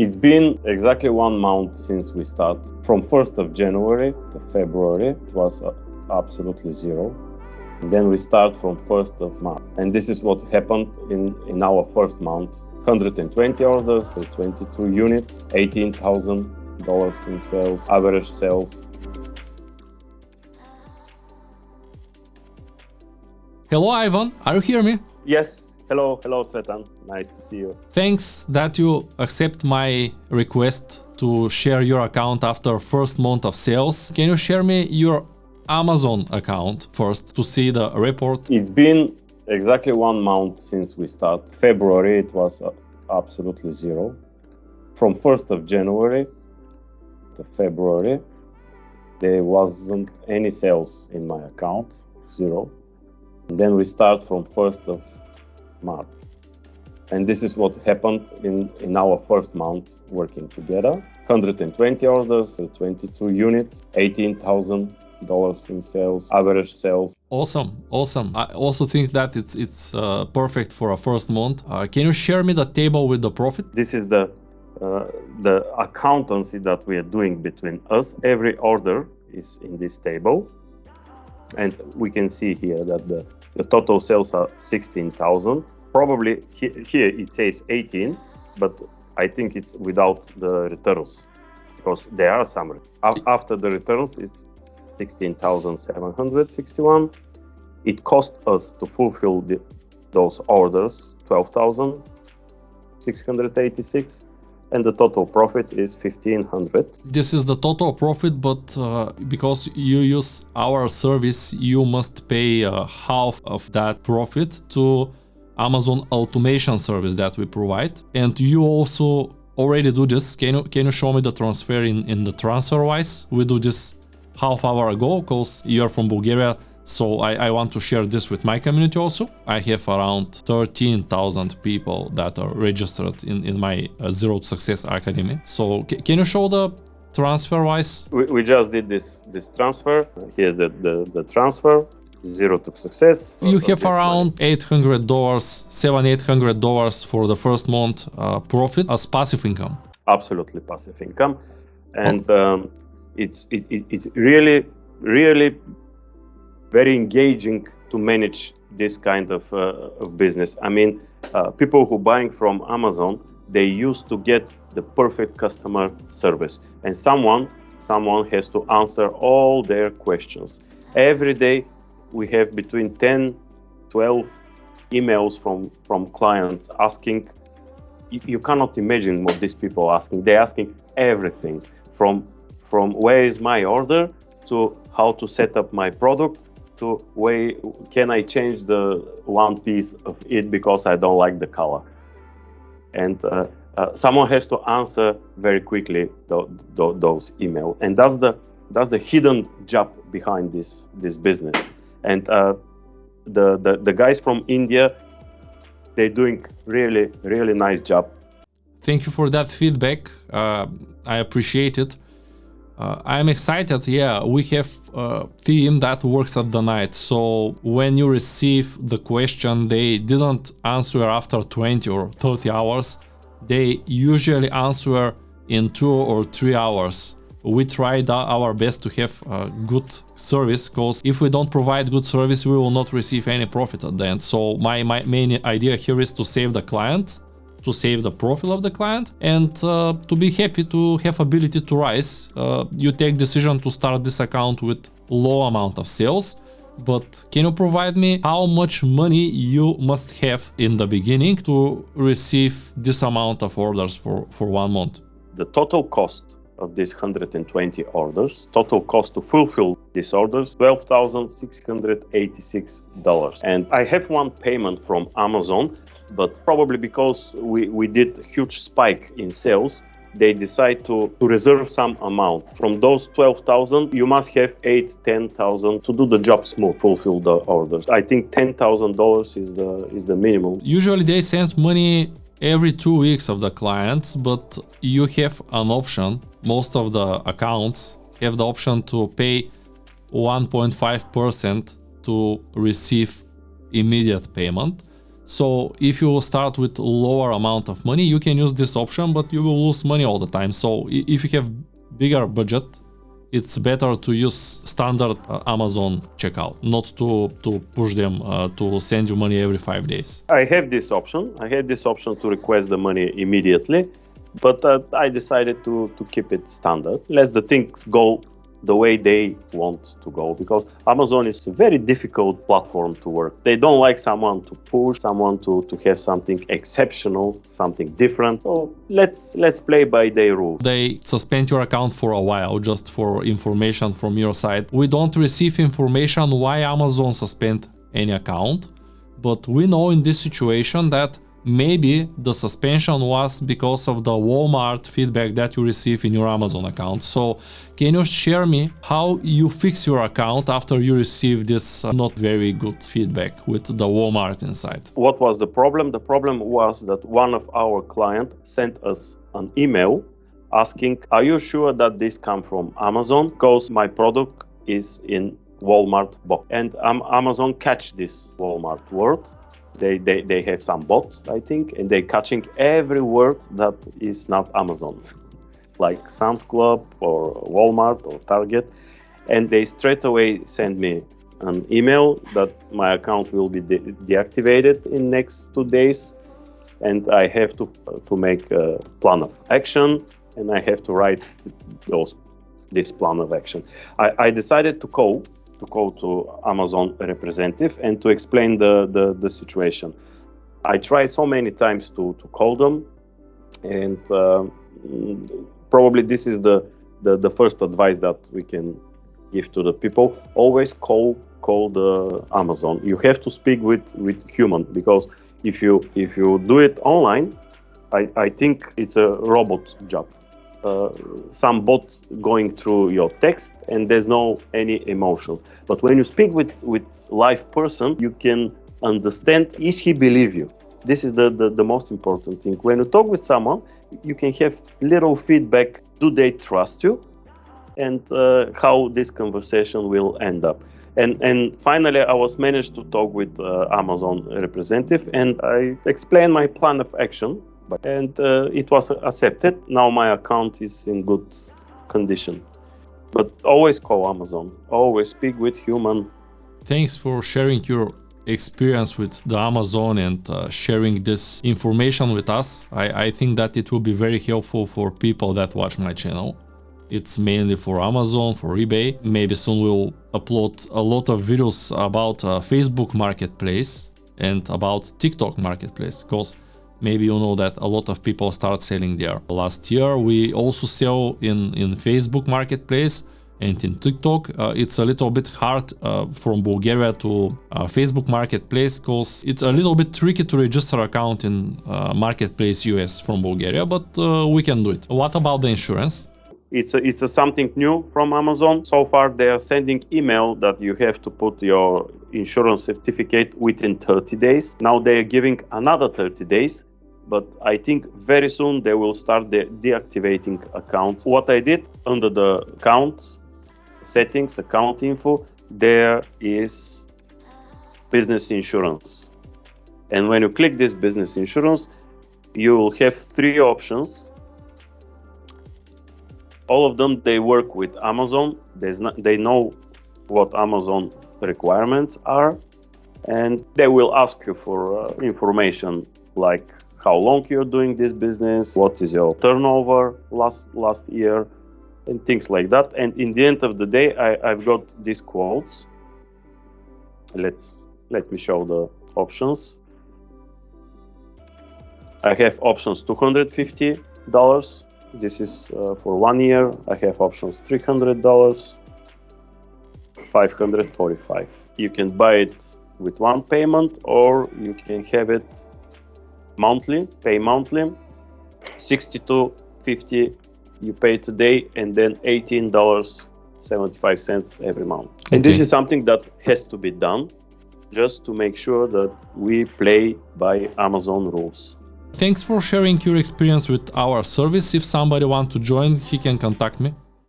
It's been exactly 1 month since we start. From 1st of January to February, it was absolutely zero. And then we start from 1st of March. And this is what happened in our first month. 120 orders, 22 units, $18,000 in sales, average sales. Hello, Ivan. Are you hearing me? Yes. Hello, Cvetan. Nice to see you. Thanks that you accept my request to share your account after first month of sales. Can you share me your Amazon account first to see the report? It's been exactly 1 month since we start. February, it was absolutely zero. From 1st of January to February, there wasn't any sales in my account, zero. And then we start from 1st of March. And this is what happened in our first month working together. 120 orders, 22 units, $18,000 in sales, average sales. Awesome. I also think that it's perfect for a first month. Can you share me the table with the profit? This is the accountancy that we are doing between us. Every order is in this table. And we can see here that the total sales are 16,000. Probably here it says 18, but I think it's without the returns because there are some. After the returns, it's 16,761. It cost us to fulfill those orders 12,686. And the total profit is 1,500. This is the total profit, but because you use our service, you must pay half of that profit to Amazon automation service that we provide. And you also already do this. Can you show me the transfer in the TransferWise? We do this half hour ago because you're from Bulgaria. So I want to share this with my community also. I have around 13,000 people that are registered in my Zero to Success Academy. So can you show the TransferWise? We just did this transfer. Here's the transfer, Zero to Success. You have around $800, $700-800 for the first month profit as passive income. Absolutely passive income. And it's really very engaging to manage this kind of business. I mean, people who buying from Amazon, they used to get the perfect customer service, and someone has to answer all their questions. Every day we have between 10-12 emails from clients asking. You cannot imagine what these people are asking. They're asking everything from where is my order to how to set up my product, to way can I change the one piece of it because I don't like the color. And someone has to answer very quickly those emails, and that's the hidden job behind this business. And the guys from India, they're doing really nice job. Thank you for that feedback. I appreciate it. I'm excited. Yeah, we have a team that works at the night. So when you receive the question, they didn't answer after 20 or 30 hours. They usually answer in 2 or 3 hours. We tried our best to have a good service, because if we don't provide good service, we will not receive any profit at the end. So my main idea here is to save the client, to save the profit of the client, and to be happy to have ability to rise. You take decision to start this account with low amount of sales, but can you provide me how much money you must have in the beginning to receive this amount of orders for 1 month? The total cost of these 120 orders, total cost to fulfill these orders, $12,686. And I have one payment from Amazon, but probably because we did a huge spike in sales, they decide to reserve some amount. From those 12,000, you must have 8-10,000 to do the job smooth, fulfill the orders. I think $10,000 is the minimum. Usually they send money every 2 weeks of the clients, but you have an option. Most of the accounts have the option to pay 1.5% to receive immediate payment. So if you start with lower amount of money, you can use this option, but you will lose money all the time. So if you have bigger budget, it's better to use standard Amazon checkout, not to push them to send you money every 5 days. I have this option. I had this option to request the money immediately, but I decided to keep it standard. Let the things go the way they want to go, because Amazon is a very difficult platform to work. They don't like someone to push, someone to have something exceptional, something different. So let's play by their rules. They suspend your account for a while, just for information from your side. We don't receive information why Amazon suspend any account, but we know in this situation that maybe the suspension was because of the Walmart feedback that you receive in your Amazon account. So can you share me how you fix your account after you receive this not very good feedback with the Walmart inside? What was the problem? The problem was that one of our clients sent us an email asking, are you sure that this comes from Amazon? Because my product is in Walmart box. And Amazon catch this Walmart word. They have some bots, I think, and they're catching every word that is not Amazon, like Sam's Club or Walmart or Target, and they straight away send me an email that my account will be deactivated in next 2 days, and I have to make a plan of action, and I have to write this plan of action. I decided to call to Amazon representative and to explain the situation. I tried so many times to call them, and probably this is the first advice that we can give to the people. Always call the Amazon. You have to speak with human, because if you do it online, I think it's a robot job. Some bot going through your text and there's no any emotions. But when you speak with live person, you can understand, is he believe you? This is the most important thing. When you talk with someone, you can have little feedback. Do they trust you? And how this conversation will end up. And finally, I was managed to talk with Amazon representative, and I explained my plan of action. And it was accepted. Now my account is in good condition. But always call Amazon. Always speak with human. Thanks for sharing your experience with the Amazon and sharing this information with us. I think that it will be very helpful for people that watch my channel. It's mainly for Amazon, for eBay. Maybe soon we'll upload a lot of videos about Facebook Marketplace and about TikTok Marketplace, because maybe you know that a lot of people start selling there. Last year we also sell in Facebook Marketplace and in TikTok. It's a little bit hard from Bulgaria to Facebook Marketplace, because it's a little bit tricky to register account in Marketplace US from Bulgaria, but we can do it. What about the insurance? It's something new from Amazon. So far they are sending email that you have to put your insurance certificate within 30 days. Now they are giving another 30 days. But I think very soon they will start deactivating accounts. What I did under the account settings, account info, there is business insurance. And when you click this business insurance, you will have 3 options. All of them, they work with Amazon. They know what Amazon requirements are, and they will ask you for information like how long you're doing this business, what is your turnover last year, and things like that. And in the end of the day, I've got these quotes. Let me show the options. I have options $250. This is for 1 year. I have options $300, $545. You can buy it with one payment, or you can have it monthly, pay monthly. $62.50 you pay today, and then $18.75 every month. Okay. And this is something that has to be done just to make sure that we play by Amazon rules. Thanks for sharing your experience with our service. If somebody wants to join, he can contact me.